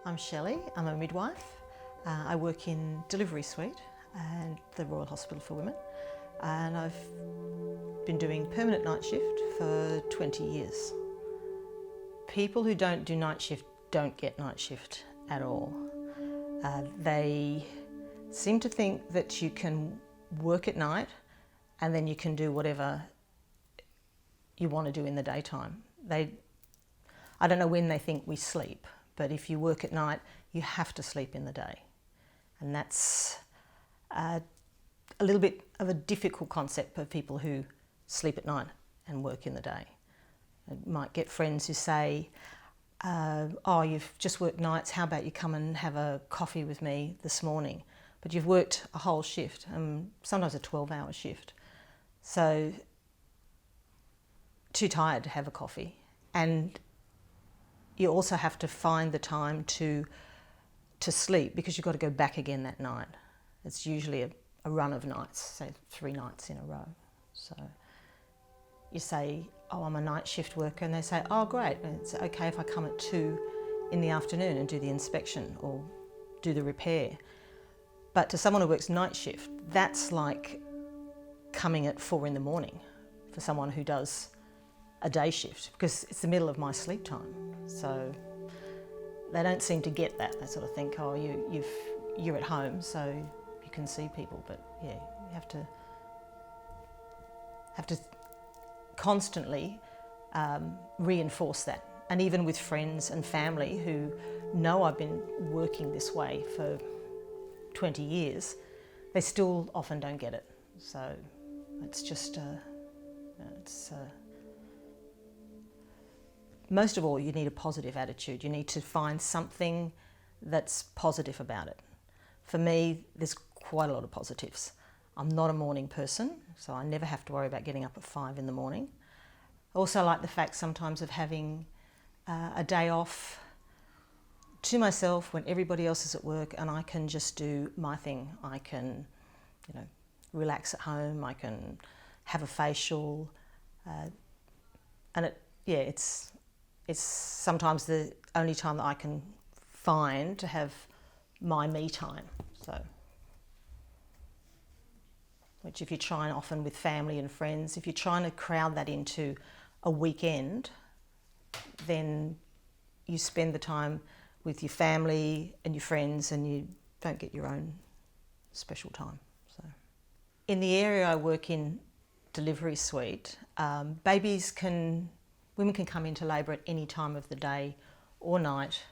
I'm Shelley, I'm a midwife. I work in delivery suite at the Royal Hospital for Women, and I've been doing permanent night shift for 20 years. People who don't do night shift don't get night shift at all. They seem to think that you can work at night and then you can do whatever you want to do in the daytime. I don't know when they think we sleep, but if you work at night, you have to sleep in the day. And that's a little bit of a difficult concept for people who sleep at night and work in the day. You might get friends who say, oh, you've just worked nights, how about you come and have a coffee with me this morning? But you've worked a whole shift, sometimes a 12-hour shift. So, too tired to have a coffee. And you also have to find the time to sleep because you've got to go back again that night. It's usually a run of nights, say 3 nights in a row. So you say, oh, I'm a night shift worker, and they say, oh, great, it's okay if I come at 2 in the afternoon and do the inspection or do the repair. But to someone who works night shift, that's like coming at 4 in the morning for someone who does a day shift, because it's the middle of my sleep time. So they don't seem to get that. They sort of think, oh, you're at home, so you can see people. But yeah, you have to constantly reinforce that. And even with friends and family who know I've been working this way for 20 years, they still often don't get it. So it's just, most of all, you need a positive attitude. You need to find something that's positive about it. For me, there's quite a lot of positives. I'm not a morning person, so I never have to worry about getting up at 5 in the morning. I also like the fact sometimes of having a day off to myself when everybody else is at work, and I can just do my thing. I can, relax at home. I can have a facial, and it's sometimes the only time that I can find to have my me time. So, which if you're trying often with family and friends, if you're trying to crowd that into a weekend, then you spend the time with your family and your friends and you don't get your own special time. So, in the area I work in, delivery suite, women can come into labour at any time of the day or night,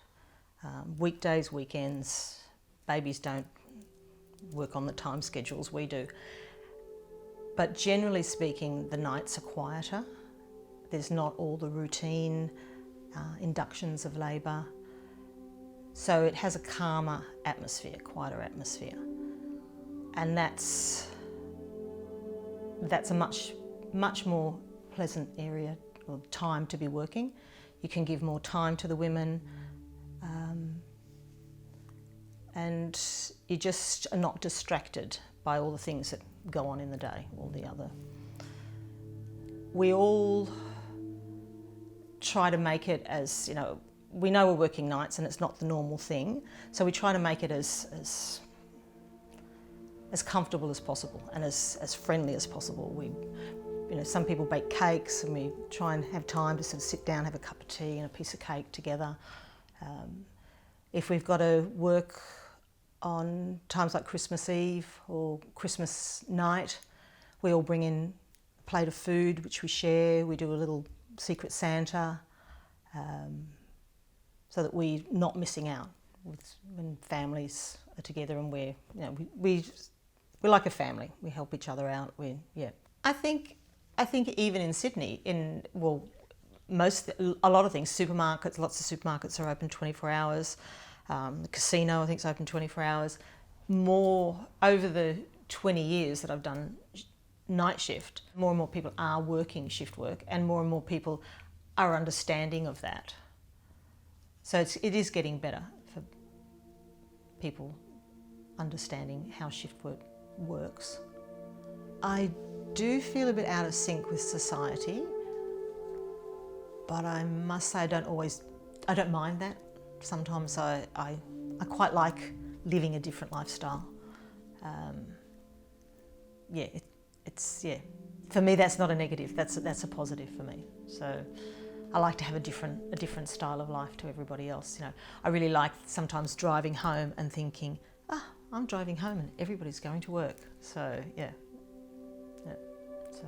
weekdays, weekends. Babies don't work on the time schedules we do. But generally speaking, the nights are quieter. There's not all the routine inductions of labour. So it has a calmer atmosphere, quieter atmosphere. And that's a much more pleasant area or time to be working. You can give more time to the women, and you just are not distracted by all the things that go on in the day, all the other. We all try to make it as, we know we're working nights and it's not the normal thing, so we try to make it as comfortable as possible and as friendly as possible. Some people bake cakes, and we try and have time to sort of sit down, have a cup of tea and a piece of cake together. If we've got to work on times like Christmas Eve or Christmas night, we all bring in a plate of food which we share. We do a little secret Santa, so that we're not missing out when families are together, and we're like a family. We help each other out. I think even in Sydney, a lot of things, supermarkets, lots of supermarkets are open 24 hours. The casino, I think, is open 24 hours. More over the 20 years that I've done night shift, more and more people are working shift work, and more people are understanding of that. So it is getting better for people understanding how shift work works. I do feel a bit out of sync with society, but I must say I don't mind that. sometimes I quite like living a different lifestyle. For me that's not a negative, that's a positive for me. So I like to have a different style of life to everybody else. I really like sometimes driving home and thinking, I'm driving home and everybody's going to work. So so